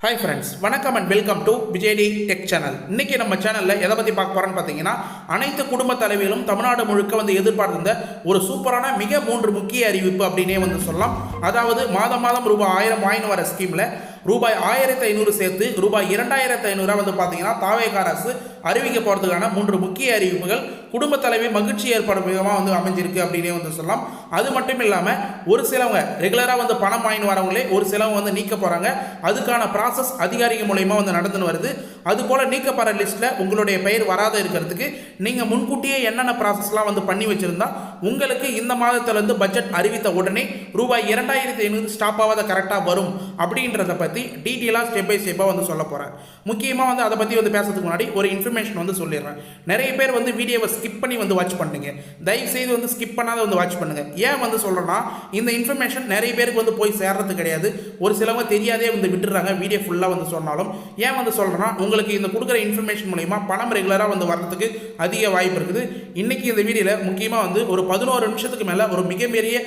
Hi friends, வணக்கம் and welcome to விஜய்டி tech channel. இன்றைக்கி நம்ம சேனலில் எதை பற்றி பார்க்க போகிறோன்னு பார்த்தீங்கன்னா, அனைத்து குடும்ப தலைவிகளும் தமிழ்நாடு முழுக்க எதிர்பார்த்திருந்த ஒரு சூப்பரான மிக 3 முக்கிய அறிவிப்பு அப்படின்னே சொல்லலாம். அதாவது மாதம் ரூபாய் 1000 வாங்கின்னு வர ஸ்கீமில் ரூபாய் 1500 சேர்த்து ரூபாய் 2500 பார்த்தீங்கன்னா தாவேக அரசு அறிவிக்க போகிறதுக்கான 3 முக்கிய அறிவிப்புகள் குடும்ப தலைவி மகிழ்ச்சி ஏற்படும் விதமாக அமைஞ்சிருக்கு அப்படின்னே சொல்லலாம். அது மட்டும் இல்லாமல் ஒரு சிலவங்க ரெகுலராக பணம் வாங்கின்னு வரவங்களே ஒரு சிலவங்க நீக்க போகிறாங்க. அதுக்கான ப்ராசஸ் அதிகாரிகள் மூலயமா நடந்துன்னு வருது. அதுபோல் நீக்கப்படுற லிஸ்ட்டில் உங்களுடைய பெயர் வராத இருக்கிறதுக்கு நீங்கள் முன்கூட்டியே என்னென்ன ப்ராசஸ்லாம் பண்ணி வச்சுருந்தா உங்களுக்கு இந்த மாதத்திலேருந்து பட்ஜெட் அறிவித்த உடனே ரூபாய் 2500 ஸ்டாப் ஆகாத கரெக்டாக வரும் அப்படின்றத பற்றி டீட்டெயிலாக ஸ்டெப் பை ஸ்டெப்பாக சொல்ல போகிறேன். முக்கியமாக அதை பற்றி பேசுறதுக்கு முன்னாடி ஒரு இன்ஃபர்மேஷன் சொல்லிடுறேன். நிறைய பேர் வீடியோவை ஸ்கிப் பண்ணி வாட்ச் பண்ணுங்க. தயவுசெய்து ஸ்கிப் பண்ணாத வாட்ச் பண்ணுங்க. ஏன் சொல்கிறேன்னா, இந்த இன்ஃபர்மேஷன் நிறைய பேருக்கு போய் சேர்றது கிடையாது. ஒரு சிலவங்க தெரியாதே விட்டுறாங்க வீடியோ ஃபுல்லாக சொன்னாலும். ஏன் சொல்கிறேன்னா, உங்களுக்கு இந்த கொடுக்குற இன்ஃபர்மேஷன் மூலிமா பணம் ரெகுலராக வர்றதுக்கு அதிக வாய்ப்பு இருக்குது. இன்றைக்கி இந்த வீடியோவில் முக்கியமாக ஒரு 11 நிமிஷத்துக்கு மேலே ஒரு மிகப்பெரிய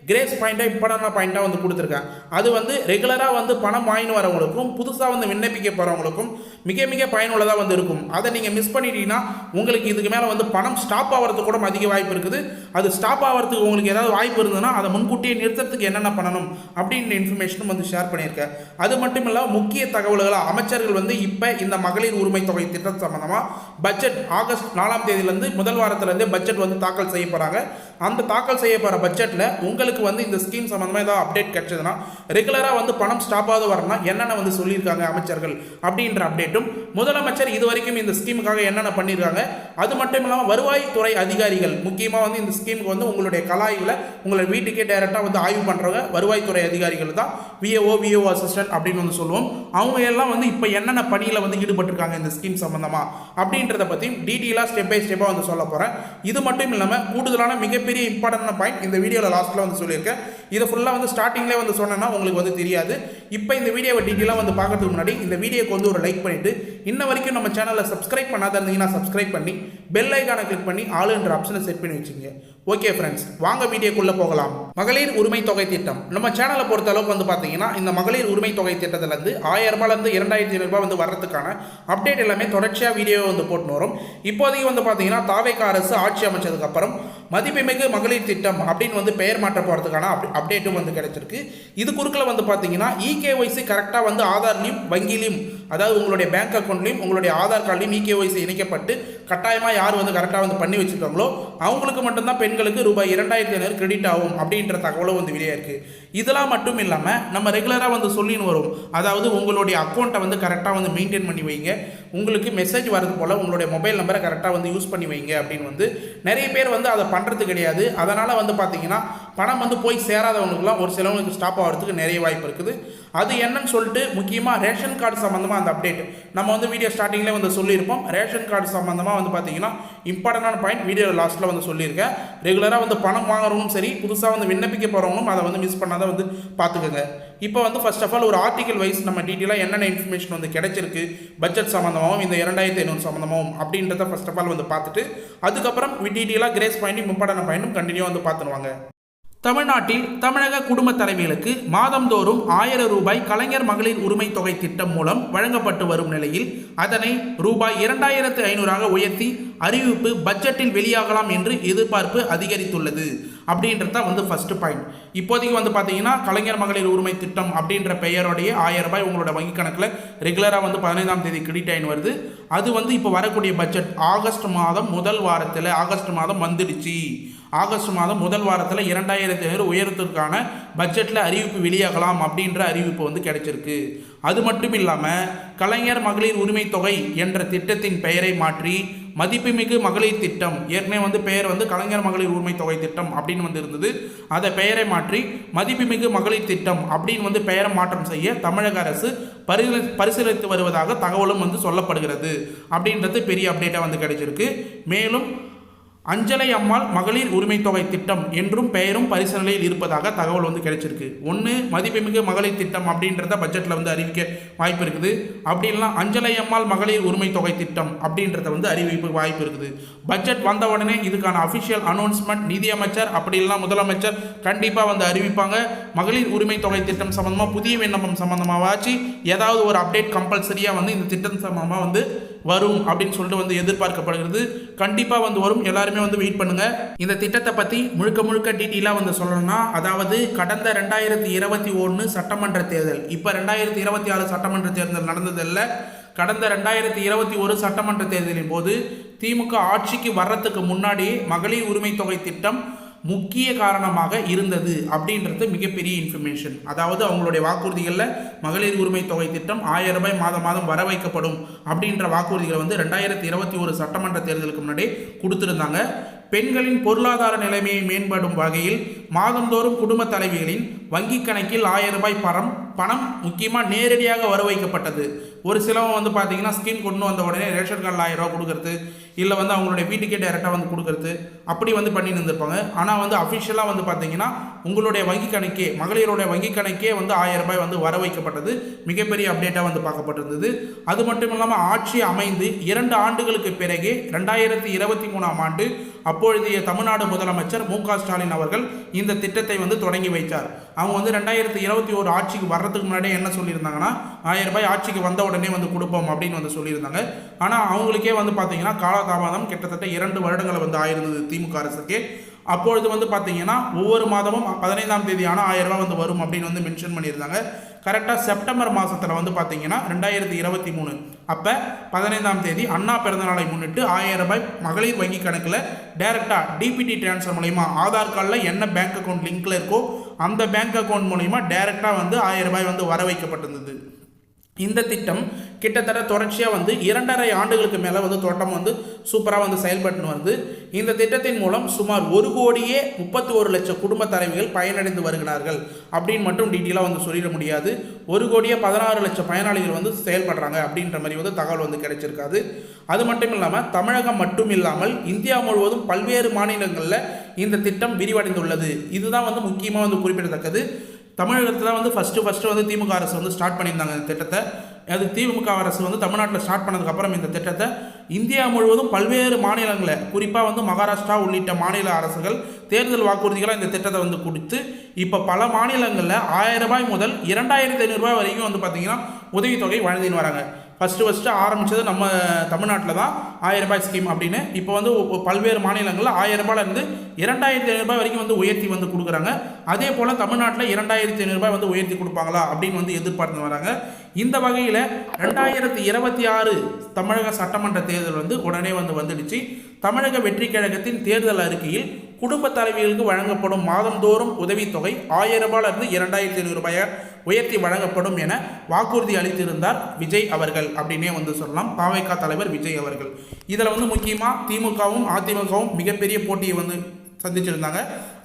கிரேஸ் பாயிண்டாக இம்பார்ட்டன்டான பாயிண்டாக கொடுத்துருக்கேன். அது ரெகுலராக பணம் வாங்கின்னு வரவங்களுக்கும் புதுசாக விண்ணப்பிக்க போகிறவங்களுக்கும் மிக பயனுள்ளதாக இருக்கும். அதை நீங்கள் மிஸ் பண்ணிட்டீங்கன்னா உங்களுக்கு இதுக்கு மேலே பணம் ஸ்டாப் ஆகிறதுக்கு கூட அதிக வாய்ப்பு இருக்குது. அது ஸ்டாப் ஆகிறதுக்கு உங்களுக்கு ஏதாவது வாய்ப்பு இருந்ததுன்னா அதை முன்கூட்டியே நிறுத்துறதுக்கு என்னென்ன பண்ணணும் அப்படின்ற இன்ஃபர்மேஷனும் ஷேர் பண்ணியிருக்கேன். அது மட்டும் இல்லாமல் முக்கிய தகவல்களாக அமைச்சர்கள் இப்போ இந்த மகளிர் உரிமை தொகை திட்டம் சம்பந்தமாக பட்ஜெட் ஆகஸ்ட் 4ஆம் தேதியிலேருந்து முதல் வாரத்திலேருந்தே பட்ஜெட் தாக்கல் செய்ய போகிறாங்க. அந்த தாக்கல் செய்ய போகிற பட்ஜெட்டில் உங்களுக்கு இந்த ஸ்கீம் சம்பந்தமாக ஏதாவது அப்டேட் கிடைச்சதுன்னா ரெகுலராக பணம் ஸ்டாப் ஆகுது வரணும்னா என்னென்ன சொல்லியிருக்காங்க அமைச்சர்கள் அப்படின்ற அப்டேட்டும், முதலமைச்சர் இது வரைக்கும் இந்த ஸ்கீமுக்காக என்னென்ன பண்ணியிருக்காங்க, அது மட்டும் இல்லாமல் வருவாய்த்துறை அதிகாரிகள் முக்கியமாக இந்த ஸ்கீமுக்கு உங்களுடைய கலாயில் உங்களை வீட்டுக்கே டைரெக்டாக ஆய்வு பண்ணுறவங்க வருவாய்த்துறை அதிகாரிகள் தான். விஓ அசிஸ்டன்ட் அப்படின்னு சொல்லுவோம். அவங்க எல்லாம் இப்போ என்னென்ன பணியில் ஈடுபட்டிருக்காங்க இந்த ஸ்கீம் சம்பந்தமாக அப்படின்றத பற்றி டீட்டெயிலாக ஸ்டெப் பை ஸ்டெப்பாக சொல்ல போகிறேன். இது மட்டும் இல்லாமல் கூடுதலான மிகப்பெரிய இம்பார்ட்டன்டான பாயிண்ட் இந்த வீடியோவில் லாஸ்ட்டில் சொல்லியிருக்கேன். இதை ஃபுல்லாக ஸ்டார்டிங்லேயே சொன்னேன்னா உங்களுக்கு தெரியாது. இப்போ இந்த வீடியோவை டீட்டெயிலாக பார்க்கறதுக்கு முன்னாடி இந்த வீடியோக்கு ஒரு லைக் பண்ணிவிட்டு இன்ன வரைக்கும் நம்ம சேனலை சப்ஸ்கிரைப் பண்ணாத இருந்தீங்கன்னா சப்ஸ்கிரைப் பண்ணி பெல் ஐக்கானை கிளிக் பண்ணி ஆளுன்ற ஆப்ஷனை செட் பண்ணி வச்சுங்க. ஓகே ஃப்ரெண்ட்ஸ், வாங்க வீடியோக்குள்ளே போகலாம். மகளிர் உரிமை தொகை திட்டம் நம்ம சேனலை பொறுத்த அளவுக்கு பார்த்தீங்கன்னா இந்த மகளிர் உரிமை தொகை திட்டத்திலேருந்து 1000 ரூபாயிலேருந்து 2500 வர்றதுக்கான அப்டேட் எல்லாமே தொடர்ச்சியாக வீடியோ போட்டு வரும். இப்போதைக்கு பார்த்தீங்கன்னா தாவேக அரசு ஆட்சி அமைச்சதுக்கு அப்புறம் மதிப்புமிகு மகளிர் திட்டம் அப்படின்னு பெயர் மாற்ற போகிறதுக்கான அப்டேட்டும் கிடைச்சிருக்கு. இது குறுக்கில் பார்த்தீங்கன்னா இகேஒய்சி கரெக்டாக ஆதார்லையும் வங்கிலையும், அதாவது உங்களுடைய பேங்க் அக்கௌண்ட்லையும் உங்களுடைய ஆதார் கார்டுலையும் இகேஒய்சி இணைக்கப்பட்டு கட்டாயமாக யார் கரெக்டாக பண்ணி வச்சுருக்காங்களோ அவங்களுக்கு மட்டும்தான் பெண்களுக்கு ரூபாய் 2500 கிரெடிட் ஆகும் அப்படின்ற தகவலும் வெளியே இருக்குது. இதெல்லாம் மட்டும் இல்லாமல் நம்ம ரெகுலராக சொல்லின்னு வரும். அதாவது உங்களுடைய அக்கௌண்ட்டை கரெக்டாக மெயின்டைன் பண்ணி வைங்க, உங்களுக்கு மெசேஜ் வரது போல் உங்களுடைய மொபைல் நம்பரை கரெக்டாக யூஸ் பண்ணி வைங்க அப்படின்னு நிறைய பேர் அதை பண்ணுறது கிடையாது. அதனால் பார்த்தீங்கன்னா பணம் போய் சேராதவங்களுக்குலாம் ஒரு சிலவங்களுக்கு ஸ்டாப் ஆகிறதுக்கு நிறைய வாய்ப்பு இருக்குது. அது என்னன்னு சொல்லிட்டு முக்கியமாக ரேஷன் கார்டு சம்மந்தமாக அந்த அப்டேட் நம்ம வீடியோ ஸ்டார்டிங்கில் சொல்லியிருப்போம். ரேஷன் கார்டு சம்மந்தமாக பார்த்தீங்கன்னா இம்பார்ட்டண்டான பாயிண்ட் வீடியோ லாஸ்ட்டில் சொல்லியிருக்கேன். ரெகுலராக பணம் வாங்குறவங்களும் சரி, புதுசாக விண்ணப்பிக்க போகிறவங்களும் அதை மிஸ் பண்ணாத பார்த்துக்கோங்க. இப்போ ஃபர்ஸ்ட் ஆஃப் ஆல் ஒரு ஆர்டிகல் வைஸ் நம்ம டீட்டெயிலாக என்னென்ன இன்ஃபர்மேஷன் கிடைச்சிருக்கு பட்ஜெட் சம்மந்தமாகவும் இந்த 2500 சம்மந்தமாகவும் அப்படின்றத ஃபர்ஸ்ட் ஆஃப் ஆல் பார்த்துட்டு அதுக்கப்புறம் டீட்டெயிலாக கிரேஸ் பாயிண்ட்டும் இம்பார்ட்டன்ட் பாயிண்ட்டும் கண்டினியூ பார்த்துருவாங்க. தமிழ்நாட்டில் தமிழக குடும்ப தலைவிகளுக்கு மாதந்தோறும் 1000 ரூபாய் கலைஞர் மகளிர் உரிமை தொகை திட்டம் மூலம் வழங்கப்பட்டு வரும் நிலையில் அதனை ரூபாய் 2500 உயர்த்தி அறிவிப்பு பட்ஜெட்டில் வெளியாகலாம் என்று எதிர்பார்ப்பு அதிகரித்துள்ளது அப்படின்றத ஃபர்ஸ்ட் பாயிண்ட். இப்போதைக்கு பார்த்தீங்கன்னா கலைஞர் மகளிர் உரிமை திட்டம் அப்படின்ற பெயரோடைய 1000 ரூபாய் உங்களோட வங்கி கணக்கில் ரெகுலராக 15ஆம் தேதி கிரெடிட் ஆகின்னு வருது. அது இப்போ வரக்கூடிய பட்ஜெட் ஆகஸ்ட் மாதம் முதல் வாரத்தில் ஆகஸ்ட் மாதம் வந்துடுச்சு. ஆகஸ்ட் மாதம் முதல் வாரத்தில் 2500 உயரத்திற்கான பட்ஜெட்டில் அறிவிப்பு வெளியாகலாம் அப்படின்ற அறிவிப்பு கிடைச்சிருக்கு. அது மட்டும் இல்லாமல் கலைஞர் மகளிர் உரிமை தொகை என்ற திட்டத்தின் பெயரை மாற்றி மதிப்புமிகு மகளிர் திட்டம், ஏற்கனவே பெயர் கலைஞர் மகளிர் உரிமை தொகை திட்டம் அப்படின்னு இருந்தது. அதை பெயரை மாற்றி மதிப்புமிகு மகளிர் திட்டம் அப்படின்னு பெயரை மாற்றம் செய்ய தமிழக அரசு பரிசீலித்து வருவதாக தகவலும் சொல்லப்படுகிறது அப்படின்றது பெரிய அப்டேட்டாக கிடைச்சிருக்கு. மேலும் அஞ்சலை அம்மாள் மகளிர் உரிமை தொகை திட்டம் என்றும் பெயரும் பரிசீலனையில் இருப்பதாக தகவல் வந்து கிடைச்சிருக்கு. ஒன்று மதிப்புமிகு மகளிர் திட்டம் அப்படின்றத பட்ஜெட்டில் வந்து அறிவிக்க வாய்ப்பு இருக்குது. அப்படி இல்லைனா அஞ்சலை அம்மாள் மகளிர் உரிமை தொகை திட்டம் அப்படின்றத வந்து அறிவிப்பு வாய்ப்பு இருக்குது. பட்ஜெட் வந்த உடனே இதுக்கான அஃபிஷியல் அனௌன்ஸ்மெண்ட் நிதியமைச்சர் அப்படி இல்லைனா முதலமைச்சர் கண்டிப்பாக வந்து அறிவிப்பாங்க. மகளிர் உரிமை தொகை திட்டம் சம்மந்தமாக புதிய விண்ணப்பம் சம்மந்தமாகவாச்சு ஏதாவது ஒரு அப்டேட் கம்பல்சரியாக வந்து இந்த திட்டம் சம்மந்தமாக வந்து வரும் அப்படின்னு சொல்லிட்டு வந்து எதிர்பார்க்கப்படுகிறது. கண்டிப்பாக வந்து வரும். எல்லாருமே வந்து வெயிட் பண்ணுங்க. இந்த திட்டத்தை பற்றி முழுக்க டீட்டெயிலாக வந்து சொல்லணும்னா, அதாவது கடந்த 2021 சட்டமன்ற தேர்தல், இப்போ 2026 சட்டமன்ற தேர்தல் நடந்ததில்லை. கடந்த 2021 சட்டமன்ற தேர்தலின் போது திமுக ஆட்சிக்கு வர்றதுக்கு முன்னாடி மகளிர் உரிமை தொகை திட்டம் முக்கிய காரணமாக இருந்தது அப்படின்றது மிகப்பெரிய இன்ஃபர்மேஷன். அதாவது அவங்களுடைய வாக்குறுதிகளில் மகளிர் உரிமை தொகை திட்டம் 1000 ரூபாய் மாதம் வர வைக்கப்படும் அப்படின்ற வாக்குறுதிகளை வந்து 2021 சட்டமன்ற தேர்தலுக்கு முன்னாடி கொடுத்துருந்தாங்க. பெண்களின் பொருளாதார நிலைமையை மேம்படும் வகையில் மாதந்தோறும் குடும்ப தலைவிகளின் வங்கி கணக்கில் 1000 ரூபாய் பணம் முக்கியமாக நேரடியாக வர வைக்கப்பட்டது. ஒரு சிலவங்க வந்து பார்த்தீங்கன்னா ஸ்கீம் கொண்டு வந்த உடனே ரேஷன் கார்டில் 1000 ரூபா கொடுக்கறது, இல்லை வந்து அவங்களுடைய வீட்டுக்கே டைரெக்டாக வந்து கொடுக்கறது, அப்படி வந்து பண்ணி இருந்திருப்பாங்க. ஆனால் வந்து அஃபிஷியலாக வந்து பார்த்தீங்கன்னா உங்களுடைய வங்கி கணக்கே, மகளிருடைய வங்கி கணக்கே வந்து 1000 ரூபாய் வந்து வர வைக்கப்பட்டது. மிகப்பெரிய அப்டேட்டாக வந்து பார்க்கப்பட்டிருந்தது. அது மட்டும் இல்லாமல் ஆட்சி அமைந்து 2 ஆண்டுகளுக்கு பிறகு 2023ஆம் ஆண்டு அப்பொழுதைய தமிழ்நாடு முதலமைச்சர் மு.க. ஸ்டாலின் அவர்கள் இந்த திட்டத்தை வந்து தொடங்கி வைத்தார். அவங்க வந்து 2021 ஆட்சிக்கு வர்றதுக்கு முன்னாடியே என்ன சொல்லியிருந்தாங்கன்னா 1000 ரூபாய் ஆட்சிக்கு வந்த உடனே வந்து கொடுப்போம் அப்படின்னு வந்து சொல்லியிருந்தாங்க. ஆனால் அவங்களுக்கே வந்து பார்த்தீங்கன்னா காலதாமதம் கிட்டத்தட்ட 2 வருடங்களை வந்து ஆயிருந்தது திமுக அரசுக்கு. அப்பொழுது வந்து பார்த்தீங்கன்னா ஒவ்வொரு மாதமும் 15ஆம் தேதி ஆனால் 1000 ரூபாய் வந்து வரும் அப்படின்னு வந்து மென்ஷன் பண்ணியிருந்தாங்க. கரெக்டாக செப்டம்பர் மாதத்தில் வந்து பார்த்தீங்கன்னா 2023 அப்போ 15ஆம் தேதி அண்ணா பிறந்தநாளை முன்னிட்டு 1000 ரூபாய் மகளிர் வங்கி கணக்கில் டைரெக்டாக டிபிடி டிரான்ஸ்ஃபர் மூலயமா ஆதார் கார்டில் என்ன பேங்க் அக்கௌண்ட் லிங்க்கில் இருக்கோ அந்த பேங்க் அக்கௌண்ட் மூலயமா டைரெக்டாக வந்து 1000 ரூபாய் வந்து வர வைக்கப்பட்டிருந்தது. இந்த திட்டம் கிட்டத்தட்ட தொடர்ச்சியாக வந்து 2.5 ஆண்டுகளுக்கு மேலே வந்து தோட்டம் வந்து சூப்பராக வந்து செயல்பட்டு வருது. இந்த திட்டத்தின் மூலம் சுமார் 1,31,00,000 குடும்ப தலைவிகள் பயனடைந்து வருகிறார்கள் அப்படின்னு மட்டும் டீட்டெயிலாக வந்து சொல்லிட முடியாது. 1,16,00,000 பயனாளிகள் வந்து செயல்படுறாங்க அப்படின்ற மாதிரி வந்து தகவல் வந்து கிடைச்சிருக்காது. அது மட்டும் இல்லாமல் தமிழகம் மட்டும் இல்லாமல் இந்தியா முழுவதும் பல்வேறு மாநிலங்களில் இந்த திட்டம் விரிவடைந்துள்ளது. இதுதான் வந்து முக்கியமாக வந்து குறிப்பிடத்தக்கது. தமிழகத்தில் வந்து ஃபஸ்ட்டு வந்து திமுக அரசு வந்து ஸ்டார்ட் பண்ணியிருந்தாங்க இந்த திட்டத்தை. அது திமுக அரசு வந்து தமிழ்நாட்டில் ஸ்டார்ட் பண்ணதுக்கப்புறம் இந்த திட்டத்தை இந்தியா முழுவதும் பல்வேறு மாநிலங்களில், குறிப்பாக வந்து மகாராஷ்டிரா உள்ளிட்ட மாநில அரசுகள் தேர்தல் வாக்குறுதிகளாக இந்த திட்டத்தை வந்து கொடுத்து இப்போ பல மாநிலங்களில் 1000 ரூபாய் முதல் 2,500 ரூபாய் வரைக்கும் வந்து பார்த்திங்கன்னா உதவித்தொகை வழங்கின்னு வராங்க. ஃபஸ்ட்டு ஆரம்பித்தது நம்ம தமிழ்நாட்டில் தான் 1000 ரூபாய் ஸ்கீம் அப்படின்னு. இப்போ வந்து பல்வேறு மாநிலங்களில் 1000 ரூபாயிலேருந்து 2,500 ரூபாய் வரைக்கும் வந்து உயர்த்தி வந்து கொடுக்குறாங்க. அதே போல் தமிழ்நாட்டில் 2,500 ரூபாய் வந்து உயர்த்தி கொடுப்பாங்களா அப்படின்னு வந்து எதிர்பார்த்து வராங்க. இந்த வகையில் 2026 தமிழக சட்டமன்ற தேர்தல் வந்து உடனே வந்துடுச்சு. தமிழக வெற்றி கழகத்தின் தேர்தல் அறிக்கையில் குடும்ப தலைவிகளுக்கு வழங்கப்படும் மாதந்தோறும் உதவித்தொகை 1000 ரூபாயிலிருந்து 2,500 ரூபாயை உயர்த்தி வழங்கப்படும் என வாக்குறுதி அளித்திருந்தார் விஜய் அவர்கள் அப்படின்னே வந்து சொல்லலாம். தாவேகா தலைவர் விஜய் அவர்கள். இதில் வந்து முக்கியமாக திமுகவும் அதிமுகவும் மிகப்பெரிய போட்டியை வந்து சந்திச்சிருந்தாங்க.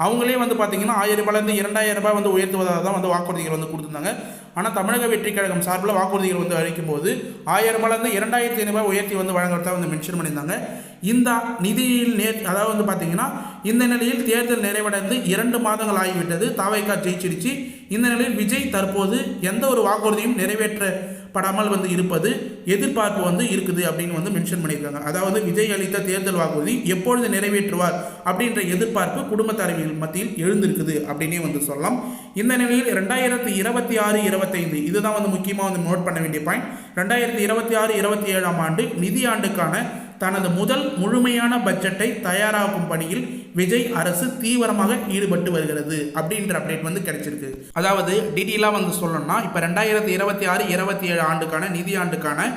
அவங்களே வந்து பார்த்தீங்கன்னா 1000 ரூபாயிலேருந்து 2,000 ரூபாய் வந்து உயர்த்துவதாக தான் வந்து வாக்குறுதிகள் வந்து கொடுத்துருந்தாங்க. ஆனால் தமிழக வெற்றி கழகம் சார்பில் வாக்குறுதிகள் வந்து அளிக்கும் போது 1000 ரூபாயிலேருந்து 2,500 ரூபாய் உயர்த்தி வந்து வழங்குறதா வந்து மென்ஷன் பண்ணியிருந்தாங்க. இந்த நிதியில் அதாவது வந்து பார்த்தீங்கன்னா இந்த நிலையில் தேர்தல் நிறைவடைந்து 2 மாதங்கள் ஆகிவிட்டது. தாவேகா ஜெயிச்சிடுச்சு. இந்த நிலையில் விஜய் தற்போது எந்த ஒரு வாக்குறுதியும் நிறைவேற்றப்படாமல் வந்து இருப்பது எதிர்பார்ப்பு வந்து இருக்குது அப்படின்னு வந்து மென்ஷன் பண்ணியிருக்காங்க. அதாவது விஜய் அளித்த தேர்தல் வாக்குறுதி எப்பொழுது நிறைவேற்றுவார் அப்படின்ற எதிர்பார்ப்பு குடும்ப தலைவிகள் மத்தியில் எழுந்திருக்குது அப்படின்னே வந்து சொல்லலாம். இந்த நிலையில் 2026-25 இதுதான் வந்து முக்கியமாக வந்து நோட் பண்ண வேண்டிய பாயிண்ட். 2026-27ஆம் ஆண்டு நிதி ஆண்டுக்கான தனது முதல் முழுமையான பட்ஜெட்டை தயாராகும் பணியில் விஜய் அரசு தீவிரமாக ஈடுபட்டு வருகிறது அப்படின்ற அப்டேட் வந்து கிடைச்சிருக்கு. அதாவது டீட்டெயிலாக வந்து சொல்லணும்னா இப்போ 2026-27 ஆண்டுக்கான நிதி ஆண்டுக்கான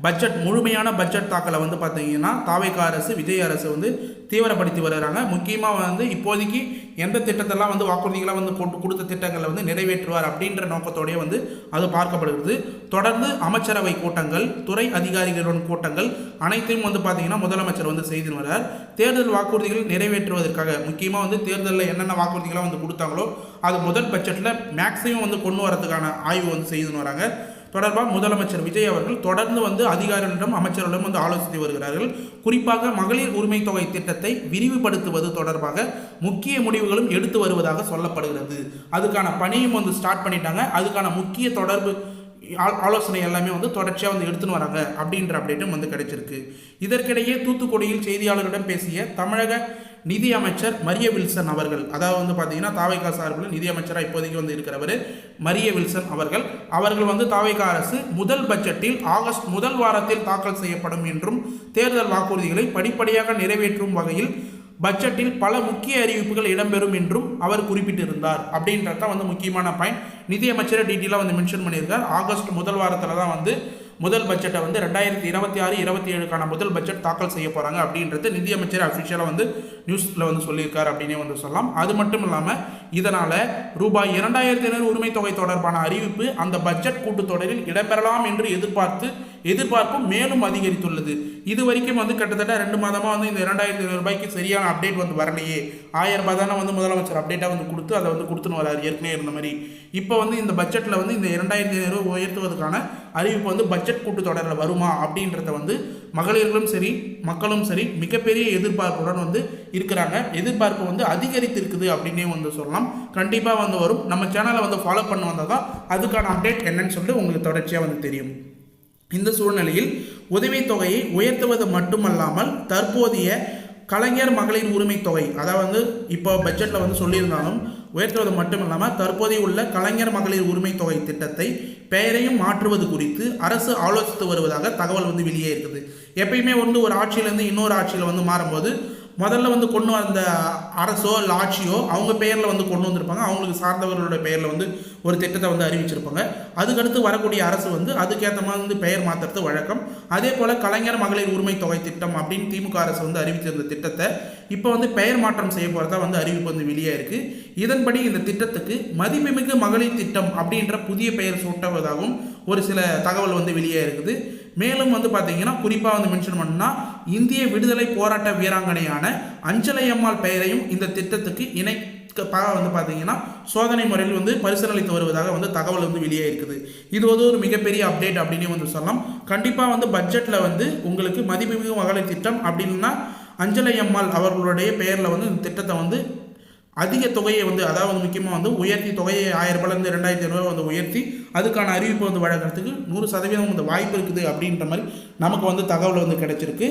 பட்ஜெட் முழுமையான பட்ஜெட் தாக்கலை வந்து பார்த்தீங்கன்னா தாவேகா அரசு விஜய் அரசு வந்து தீவிரப்படுத்தி வருகிறாங்க. முக்கியமாக வந்து இப்போதைக்கு எந்த திட்டத்தெல்லாம் வந்து வாக்குறுதிகளாக வந்து கொடுத்த திட்டங்களை வந்து நிறைவேற்றுவார் அப்படின்ற நோக்கத்தோடய வந்து அது பார்க்கப்படுகிறது. தொடர்ந்து அமைச்சரவை கூட்டங்கள், துறை அதிகாரிகளுடன் கூட்டங்கள் அனைத்தையும் வந்து பார்த்தீங்கன்னா முதலமைச்சர் வந்து செய்து வர்றார். தேர்தல் வாக்குறுதிகள் நிறைவேற்றுவதற்காக முக்கியமாக வந்து தேர்தலில் என்னென்ன வாக்குறுதிகளாக வந்து கொடுத்தாங்களோ அது முதல் பட்ஜெட்டில் மேக்ஸிமம் வந்து கொண்டு வரதுக்கான ஆய்வு வந்து செய்து வராங்க. தொடர்பாக முதலமைச்சர் விஜய் அவர்கள் தொடர்ந்து வந்து அதிகாரிகளிடம் அமைச்சர்களிடம் வந்து ஆலோசித்து வருகிறார்கள். குறிப்பாக மகளிர் உரிமை தொகை திட்டத்தை விரிவுபடுத்துவது தொடர்பாக முக்கிய முடிவுகளும் எடுத்து வருவதாக சொல்லப்படுகிறது. அதுக்கான பணியும் வந்து ஸ்டார்ட் பண்ணிட்டாங்க. அதுக்கான முக்கிய தொடர்பு ஆலோசனை எல்லாமே வந்து தொடர்ச்சியாக வந்து எடுத்துன்னு வராங்க அப்படின்ற அப்டேட்டும் வந்து கிடைச்சிருக்கு. இதற்கிடையே தூத்துக்குடியில் செய்தியாளர்களிடம் பேசிய தமிழக நிதி அமைச்சர் மரிய வில்சன் அவர்கள், அதாவது வந்து பார்த்தீங்கன்னா தாவேகா சார்பில் நிதி அமைச்சராக இப்போதைக்கு வந்து இருக்கிறவர் மரிய வில்சன் அவர்கள் வந்து தாவேகா அரசு முதல் பட்ஜெட்டில் ஆகஸ்ட் முதல் வாரத்தில் தாக்கல் செய்யப்படும் என்றும் தேர்தல் வாக்குறுதிகளை படிப்படியாக நிறைவேற்றும் வகையில் பட்ஜெட்டில் பல முக்கிய அறிவிப்புகள் இடம்பெறும் என்றும் அவர் குறிப்பிட்டிருந்தார். அப்படின்றது தான் வந்து முக்கியமான பாயிண்ட். நிதியமைச்சரை டீட்டெயிலாக வந்து மென்ஷன் பண்ணியிருக்கார். ஆகஸ்ட் முதல் வாரத்தில் தான் வந்து முதல் பட்ஜெட்டை வந்து 2026-27 முதல் பட்ஜெட் தாக்கல் செய்ய போகிறாங்க அப்படின்றது நிதியமைச்சர் அஃபிஷியலாக வந்து நியூஸில் வந்து சொல்லியிருக்காரு அப்படின்னே வந்து சொல்லலாம். அது மட்டும் இல்லாமல் இதனால் ரூபாய் 2500 உரிமை தொகை தொடர்பான அறிவிப்பு அந்த பட்ஜெட் கூட்டத்தொடரில் இடம்பெறலாம் என்று எதிர்பார்ப்பும் மேலும் அதிகரித்துள்ளது. இது வரைக்கும் வந்து கிட்டத்தட்ட 2 மாதமாக வந்து இந்த 2500 ரூபாய்க்கு சரியான அப்டேட் வந்து வரலையே. 1000 ரூபாய் தானே வந்து முதலமைச்சர் அப்டேட்டாக வந்து கொடுத்து அதை வந்து கொடுத்துன்னு வராரு ஏற்கனவே இருந்த மாதிரி. இப்போ வந்து இந்த பட்ஜெட்டில் வந்து இந்த 2500 உயர்த்துவதற்கான அறிவிப்பு வந்து பட்ஜெட் கூட்டத்தொடரில் வருமா அப்படின்றத வந்து மகளிர்களும் சரி மக்களும் சரி மிகப்பெரிய எதிர்பார்ப்புடன் வந்து இருக்கிறாங்க. எதிர்பார்ப்பு வந்து அதிகரித்திருக்குது அப்படின்னே வந்து சொல்லலாம். கண்டிப்பாக வந்து வரும். நம்ம சேனலை வந்து ஃபாலோ பண்ண வந்தால் தான் அதுக்கான அப்டேட் என்னன்னு சொல்லிட்டு உங்களுக்கு தொடர்ச்சியாக வந்து தெரியும். இந்த சூழ்நிலையில் உதவித்தொகையை உயர்த்துவது மட்டுமல்லாமல் தற்போதைய கலைஞர் மகளிர் உரிமை தொகை, அதாவது இப்போ பட்ஜெட்டில் வந்து சொல்லியிருந்தாலும் உயர்த்துவது மட்டும் இல்லாமல் தற்போதைய உள்ள கலைஞர் மகளிர் உரிமை தொகை திட்டத்தை பெயரையும் மாற்றுவது குறித்து அரசு ஆலோசித்து வருவதாக தகவல் வந்து வெளியே இருக்குது. எப்பயுமே வந்து ஒரு ஆட்சியிலேருந்து இன்னொரு ஆட்சியில் வந்து மாறும்போது முதல்ல வந்து கொண்டு வந்த அரசோ இல்லை ஆட்சியோ அவங்க பெயரில் வந்து கொண்டு வந்திருப்பாங்க. அவங்களுக்கு சார்ந்தவர்களோட பெயரில் வந்து ஒரு திட்டத்தை வந்து அறிவிச்சிருப்பாங்க. அதுக்கடுத்து வரக்கூடிய அரசு வந்து அதுக்கேற்ற மாதிரி வந்து பெயர் மாற்றுறது வழக்கம். அதே போல் கலைஞர் மகளிர் உரிமை தொகை திட்டம் அப்படின்னு திமுக அரசு வந்து அறிவிச்சிருந்த திட்டத்தை இப்போ வந்து பெயர் மாற்றம் செய்ய போகிறதா வந்து அறிவிப்பு வந்து வெளியே இருக்குது. இதன்படி இந்த திட்டத்துக்கு மதிப்புமிகு மகளிர் திட்டம் அப்படின்ற புதிய பெயர் சூட்டுவதாகவும் ஒரு சில தகவல் வந்து வெளியே இருக்குது. மேலும் வந்து பார்த்தீங்கன்னா குறிப்பாக வந்து மென்ஷன் பண்ணால் இந்திய விடுதலை போராட்ட வீராங்கனையான அஞ்சலை அம்மாள் பெயரையும் இந்த திட்டத்துக்கு வந்து பார்த்தீங்கன்னா சோதனை முறையில் வந்து பரிசீலித்து வருவதாக வந்து தகவல் வந்து வெளியே இருக்குது. இது வந்து ஒரு மிகப்பெரிய அப்டேட் அப்படின்னு வந்து சொல்லலாம். கண்டிப்பாக வந்து பட்ஜெட்டில் வந்து உங்களுக்கு மதிப்புமிகு மகளிர் திட்டம் அப்படின்னா அஞ்சலை அம்மாள் அவர்களுடைய பெயரில் வந்து இந்த திட்டத்தை வந்து அதிக தொகையை வந்து அதாவது முக்கியமாக வந்து உயர்த்தி தொகையை 1000 ரூபாயிலேருந்து 2500 வந்து உயர்த்தி அதுக்கான அறிவிப்பு வந்து வழங்குறதுக்கு 100% வந்து வாய்ப்பு இருக்குது அப்படின்ற மாதிரி நமக்கு வந்து தகவல் வந்து கிடைச்சிருக்கு.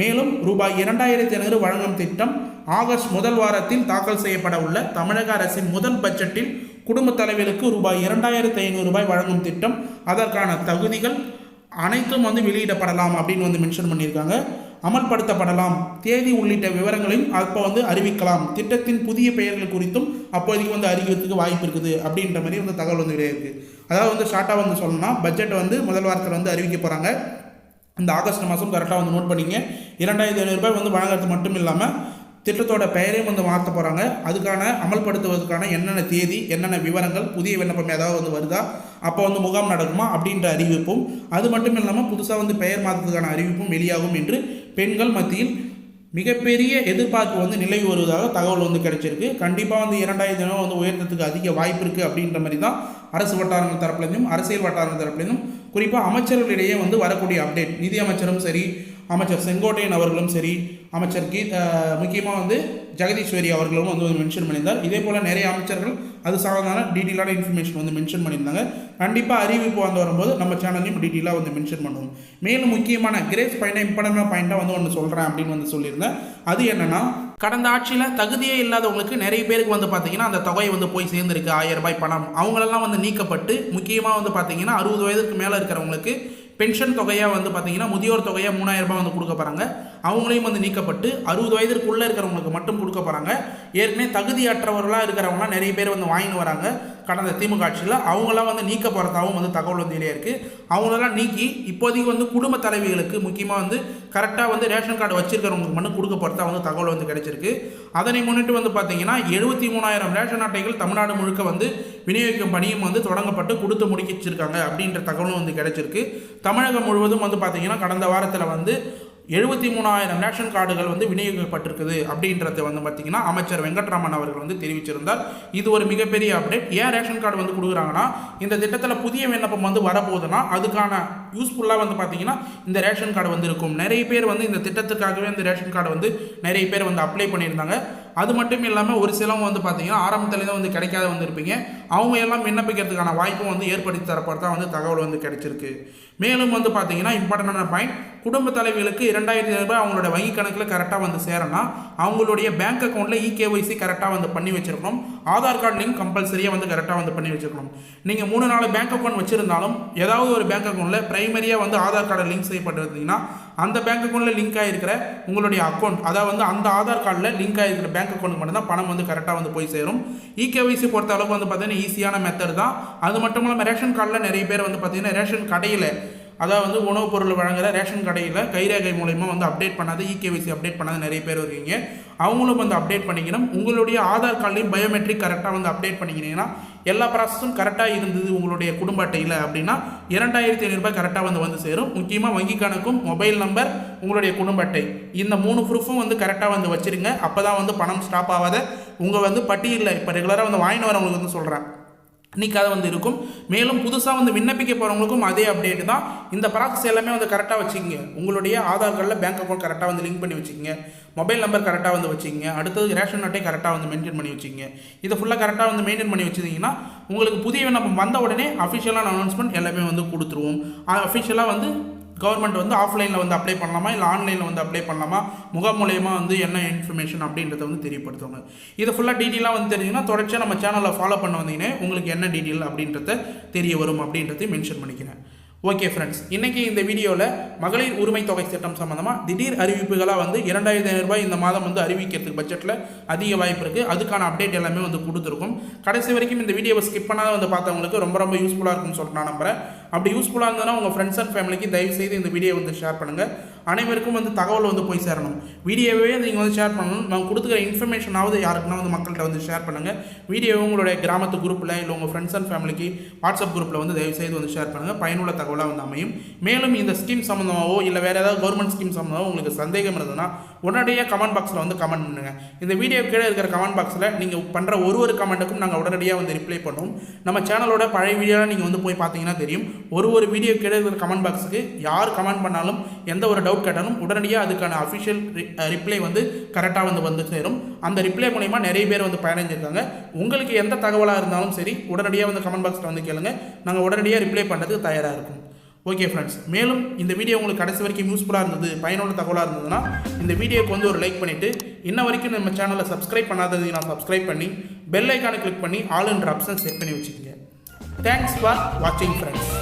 மேலும் ரூபாய் 2500 வழங்கும் திட்டம் ஆகஸ்ட் முதல் வாரத்தில் தாக்கல் செய்யப்பட உள்ள தமிழக அரசின் முதல் பட்ஜெட்டில் குடும்ப தலைவர்களுக்கு ரூபாய் 2500 ரூபாய் வழங்கும் திட்டம், அதற்கான தகுதிகள் அனைத்தும் வந்து வெளியிடப்படலாம் அப்படின்னு வந்து மென்ஷன் பண்ணியிருக்காங்க. அமல்படுத்தப்படலாம், தேதி உள்ளிட்ட விவரங்களையும் அப்போ வந்து அறிவிக்கலாம். திட்டத்தின் புதிய பெயர்கள் குறித்தும் அப்போதைக்கு வந்து அறிவிக்கிறதுக்கு வாய்ப்பு இருக்குது அப்படின்ற மாதிரி வந்து தகவல் வந்து இருக்குது. அதாவது வந்து ஷார்ட்டாக வந்து சொல்லணும்னா பட்ஜெட் வந்து முதல் வாரத்தில் வந்து அறிவிக்க போகிறாங்க. இந்த ஆகஸ்ட் மாதம் கரெக்டாக வந்து நோட் பண்ணிங்க. 2500 ரூபாய் வந்து வழங்குறது மட்டும் இல்லாமல் திட்டத்தோட பெயரையும் வந்து மாற்ற போகிறாங்க. அதுக்கான அமல்படுத்துவதற்கான என்னென்ன தேதி என்னென்ன விவரங்கள் புதிய விண்ணப்பம் ஏதாவது வந்து வருதா, அப்போ வந்து முகாம் நடக்குமா அப்படின்ற அறிவிப்பும், அது மட்டும் இல்லாமல் புதுசாக வந்து பெயர் மாற்றத்துக்கான அறிவிப்பும் வெளியாகும் என்று பெண்கள் மத்தியில் மிகப்பெரிய எதிர்பார்ப்பு வந்து நிலவி வருவதாக தகவல் வந்து கிடைச்சிருக்கு. கண்டிப்பாக வந்து 2000 வந்து உயர்த்தத்துக்கு அதிக வாய்ப்பு இருக்குது அப்படின்ற மாதிரி தான் அரசு வட்டாரங்கள் தரப்புலேருந்தும் அரசியல் வட்டாரங்கள் தரப்புலேருந்தும் குறிப்பாக அமைச்சர்களிடையே வந்து வரக்கூடிய அப்டேட். நிதி அமைச்சரும் சரி, அமைச்சர் செங்கோட்டையன் அவர்களும் சரி, அமைச்சர் முக்கியமாக வந்து ஜெகதீஸ்வரி அவர்களும் வந்து மென்ஷன் பண்ணியிருந்தார். இதே போல் நிறைய அமைச்சர்கள் அது சார்ந்தான டீட்டெயிலான இன்ஃபர்மேஷன் வந்து மென்ஷன் பண்ணியிருந்தாங்க. கண்டிப்பாக அறிவிப்பு வந்து வரும்போது நம்ம சேனல்லையும் டீட்டெயிலாக வந்து மென்ஷன் பண்ணுவோம். மேலும் முக்கியமான கிரேஸ் பாயிண்டாக இம்பார்ட்டன்டான பாயிண்ட்டாக வந்து ஒன்று சொல்கிறேன் அப்படின்னு வந்து சொல்லியிருந்தேன். அது என்னென்னா, கடந்த ஆட்சியில் தகுதியே இல்லாதவங்களுக்கு நிறைய பேருக்கு வந்து பார்த்தீங்கன்னா அந்த தொகை வந்து போய் சேர்ந்துருக்கு. 1000 ரூபாய் பணம் அவங்களெல்லாம் வந்து நீக்கப்பட்டு முக்கியமாக வந்து பார்த்தீங்கன்னா 60 வயதுக்கு மேலே இருக்கிறவங்களுக்கு பென்ஷன் தொகையாக வந்து பார்த்தீங்கன்னா முதியோர் தொகையாக 3000 ரூபாய் வந்து கொடுக்க போகிறாங்க. அவங்களையும் வந்து நீக்கப்பட்டு 60 வயதிற்குள்ளே இருக்கிறவங்களுக்கு மட்டும் கொடுக்க போகிறாங்க. ஏற்கனவே தகுதியற்றவர்களாக இருக்கிறவங்களாம் நிறைய பேர் வந்து வாங்கின்னு வராங்க கடந்த திமுக ஆட்சியில். அவங்களாம் வந்து நீக்க போகிறதாகவும் வந்து தகவல் வந்து வெளியே இருக்குது. அவங்களெல்லாம் நீக்கி இப்போதைக்கு வந்து குடும்ப தலைவிகளுக்கு முக்கியமாக வந்து கரெக்டாக வந்து ரேஷன் கார்டு வச்சிருக்கிறவங்களுக்கு மட்டும் கொடுக்க போகிறதா வந்து தகவல் வந்து கிடைச்சிருக்கு. அதனை முன்னிட்டு வந்து பார்த்தீங்கன்னா 73,000 ரேஷன் அட்டைகள் தமிழ்நாடு முழுக்க வந்து விநியோகிக்கும் பணியும் வந்து தொடங்கப்பட்டு கொடுத்து முடிச்சிருக்காங்க அப்படின்ற தகவலும் வந்து கிடைச்சிருக்கு. தமிழகம் முழுவதும் வந்து பார்த்தீங்கன்னா கடந்த வாரத்தில் வந்து 73,000 ரேஷன் கார்டுகள் வந்து விநியோகிக்கப்பட்டிருக்குது அப்படின்றத வந்து பார்த்தீங்கன்னா அமைச்சர் வெங்கட்ராமன் அவர்கள் வந்து தெரிவிச்சிருந்தார். இது ஒரு மிகப்பெரிய அப்டேட். ஏன் ரேஷன் கார்டு வந்து கொடுக்குறாங்கன்னா, இந்த திட்டத்தில் புதிய விண்ணப்பம் வந்து வரப்போகுதுன்னா அதுக்கான யூஸ்ஃபுல்லாக வந்து பார்த்தீங்கன்னா இந்த ரேஷன் கார்டு வந்து இருக்கும். நிறைய பேர் வந்து இந்த திட்டத்துக்காகவே இந்த ரேஷன் கார்டு வந்து நிறைய பேர் வந்து அப்ளை பண்ணியிருந்தாங்க. அது மட்டும் இல்லாமல் ஒரு சிலவங்க வந்து பார்த்தீங்கன்னா ஆரம்பத்தில் தான் வந்து கிடைக்காத வந்திருப்பீங்க. அவங்க எல்லாம் விண்ணப்பிக்கிறதுக்கான வாய்ப்பும் வந்து ஏற்படுத்தி தரப்பதான் வந்து தகவல் வந்து கிடைச்சிருக்கு. மேலும் வந்து பார்த்தீங்கன்னா இம்பார்ட்டண்டான பாயிண்ட், குடும்ப தலைவிகளுக்கு 2,500 ரூபாய் அவங்களோட வங்கி கணக்கில் கரெக்டாக வந்து சேரனா அவங்களுடைய பேங்க் அக்கௌண்ட்டில் இகேஒய்சி கரெக்டாக வந்து பண்ணி வச்சிருக்கணும். ஆதார் கார்டு லிங்க் கம்பல்சரியாக வந்து கரெக்டாக வந்து பண்ணி வச்சிருக்கணும். நீங்கள் 3-4 பேங்க் அக்கௌண்ட் வச்சிருந்தாலும் ஏதாவது ஒரு பேங்க் அக்கௌண்ட்டில் பிரைமரியாக வந்து ஆதார் கார்டை லிங்க் செய்யப்பட்டிருந்தீங்கன்னா அந்த பேங்க் அக்கௌண்ட்டில் லிங்க் ஆகிருக்கிற உங்களுடைய அக்கௌண்ட், அதாவது வந்து அந்த ஆதார் கார்டில் லிங்க் ஆகிருக்கிற பேங்க் அக்கௌண்ட்டுக்கு மட்டும்தான் பணம் வந்து கரெக்டாக வந்து போய் சேரும். இகேஒய்சி பொறுத்த அளவுக்கு வந்து பார்த்தீங்கன்னா ஈஸியான மெத்தட் தான். அது மட்டும் இல்லாமல் ரேஷன் கார்டில் நிறைய பேர் வந்து பார்த்தீங்கன்னா ரேஷன் கடையில், அதாவது வந்து உணவுப் பொருள் வழங்குகிற ரேஷன் கடையில் கைரேகை மூலயமா வந்து அப்டேட் பண்ணாது, இகேஒய்சி அப்டேட் பண்ணாத நிறைய பேர் இருக்கீங்க. அவங்களும் வந்து அப்டேட் பண்ணிக்கணும். உங்களுடைய ஆதார் கார்ட்லையும் பயோமெட்ரிக் கரெக்டாக வந்து அப்டேட் பண்ணிக்கினீங்கன்னா எல்லா ப்ராசஸும் கரெக்டாக இருந்தது உங்களுடைய குடும்ப அட்டையில் அப்படின்னா 2,500 ரூபாய் கரெக்டாக வந்து சேரும். முக்கியமாக வங்கி கணக்கும், மொபைல் நம்பர், உங்களுடைய குடும்ப அட்டை, இந்த 3 ப்ரூஃபும் வந்து கரெக்டாக வந்து வச்சுருங்க. அப்போ தான் வந்து பணம் ஸ்டாப் ஆகாத உங்கள் வந்து பட்டியலில் இப்போ ரெகுலராக வந்து வாங்கிட்டு வரவங்களுக்கு வந்து சொல்கிறேன் இன்றைக்கி அதை வந்து இருக்கும். மேலும் புதுசாக வந்து விண்ணப்பிக்க போகிறவங்களுக்கும் அதே அப்டேட் தான். இந்த ப்ராசஸ் எல்லாமே வந்து கரெக்டாக வச்சுக்கோங்க. உங்களுடைய ஆதார் கார்டில் பேங்க் அக்கௌண்ட் கரெக்டாக வந்து லிங்க் பண்ணி வச்சுக்கோங்க. மொபைல் நம்பர் கரெக்டாக வந்து வச்சுக்கோங்க. அடுத்தது ரேஷன் அட்டை கரெக்டாக வந்து மெயின்டைன் பண்ணி வச்சுக்கோங்க. இதை ஃபுல்லாக கரெக்டாக வந்து மெயின்டைன் பண்ணி வச்சுருந்தீங்கன்னா உங்களுக்கு புதிய விண்ணப்பம் வந்த உடனே அஃபிஷியலான அனௌன்ஸ்மெண்ட் எல்லாமே வந்து கொடுத்துருவோம். அஃபிஷியலாக வந்து கவர்மெண்ட் வந்து ஆஃப்லைனில் வந்து அப்ளை பண்ணலாமா இல்லை ஆன்லைனில் வந்து அப்ளை பண்ணலாமா, முகாம் மூலயமா வந்து என்ன இன்ஃபர்மேஷன் அப்படின்றத வந்து தெரியப்படுத்துவாங்க. இதை ஃபுல்லாக டீட்டெயிலாக வந்து தெரிஞ்சிங்கன்னா தொடர்ச்சியாக நம்ம சேனலில் ஃபாலோ பண்ண வந்தீங்கன்னா உங்களுக்கு என்ன டீட்டெயில் அப்படின்றத தெரிய வரும் அப்படின்றத மென்ஷன் பண்ணிக்கிறேன். ஓகே ஃப்ரெண்ட்ஸ், இன்றைக்கி இந்த வீடியோவில் மகளிர் உரிமை தொகை திட்டம் சம்மந்தமாக திடீர் அறிவிப்புகளாக வந்து 2,500 ரூபாய் இந்த மாதம் வந்து அறிவிக்கிறதுக்கு பட்ஜெட்டில் அதிக வாய்ப்பு இருக்குது. அதுக்கான அப்டேட் எல்லாமே வந்து கொடுத்துருக்கும். கடைசி வரைக்கும் இந்த வீடியோவை ஸ்கிப் பண்ணாத வந்து பார்த்தவங்களுக்கு ரொம்ப ரொம்ப யூஸ்ஃபுல்லாக இருக்கும்னு சொல்லிட்டு நான் நம்புகிறேன். அப்படி யூஸ்ஃபுல்லாக இருந்ததுன்னா உங்கள் ஃப்ரெண்ட்ஸ் அண்ட் ஃபேமிலிக்கு தயவுசெய்து இந்த வீடியோ வந்து ஷேர் பண்ணுங்கள். அனைவருக்கும் வந்து தகவல் வந்து போய் சேரணும். வீடியோவே நீங்கள் வந்து ஷேர் பண்ணணும். நான் கொடுத்துக்கிற இன்ஃபர்மேஷனாவது யாருக்குன்னா வந்து மக்கள்கிட்ட வந்து ஷேர் பண்ணுங்கள். வீடியோவை உங்களுடைய கிராமத்து குரூப்பில் இல்லை உங்கள் ஃப்ரெண்ட்ஸ் அண்ட் ஃபேமிலிக்கு வாட்ஸ்அப் குரூப்பில் வந்து தயவுசெய்து வந்து ஷேர் பண்ணுங்கள். பயனுள்ள தகவலாக வந்து அமையும். மேலும் இந்த ஸ்கீம் சம்மந்தமாகவோ இல்லை வேறு ஏதாவது கவர்மெண்ட் ஸ்கீம் சம்மந்தமாகவோ உங்களுக்கு சந்தேகம் இருந்ததுன்னா உடனடியாக கமெண்ட் பாக்ஸில் வந்து கமெண்ட் பண்ணுங்கள். இந்த வீடியோ கீழே இருக்கிற கமெண்ட் பாக்ஸில் நீங்கள் பண்ணுற ஒரு கமெண்ட்டுக்கும் நாங்கள் உடனடியாக வந்து ரிப்ளை பண்ணுவோம். நம்ம சேனலோட பழைய வீடியோவில் நீங்கள் வந்து போய் பார்த்தீங்கன்னா தெரியும். ஒரு வீடியோ கீழே இருக்கிற கமெண்ட் பாக்ஸுக்கு யார் கமெண்ட் பண்ணாலும் எந்த ஒரு டவுட் கேட்டாலும் உடனடியாக அதுக்கான அஃபிஷியல் ரிப்ளை வந்து கரெக்டாக வந்து சேரும். அந்த ரிப்ளை மூலமா நிறைய பேர் வந்து பயனடைஞ்சிருக்காங்க. உங்களுக்கு எந்த தகவலாக இருந்தாலும் சரி உடனடியாக வந்து கமெண்ட் பாக்ஸில் வந்து கேளுங்க. நாங்கள் உடனடியாக ரிப்ளை பண்ணுறதுக்கு தயாராக இருக்கும். ஓகே ஃப்ரெண்ட்ஸ், மேலும் இந்த வீடியோ உங்களுக்கு கடைசி வரைக்கும் யூஸ்ஃபுல்லாக இருந்தது, பயனுள்ள தகவலாக இருந்ததுன்னா இந்த வீடியோக்கு வந்து ஒரு லைக் பண்ணிவிட்டு இன்ன வரைக்கும் நம்ம சேனலை சப்ஸ்கிரைப் பண்ணாததுன்னா சப்ஸ்கிரைப் பண்ணி பெல் ஐக்கானை கிளிக் பண்ணி ஆல் என்ற ஆப்ஷன் செட் பண்ணி வச்சுக்கோங்க. தேங்க்ஸ் ஃபார் வாட்சிங் ஃப்ரெண்ட்ஸ்.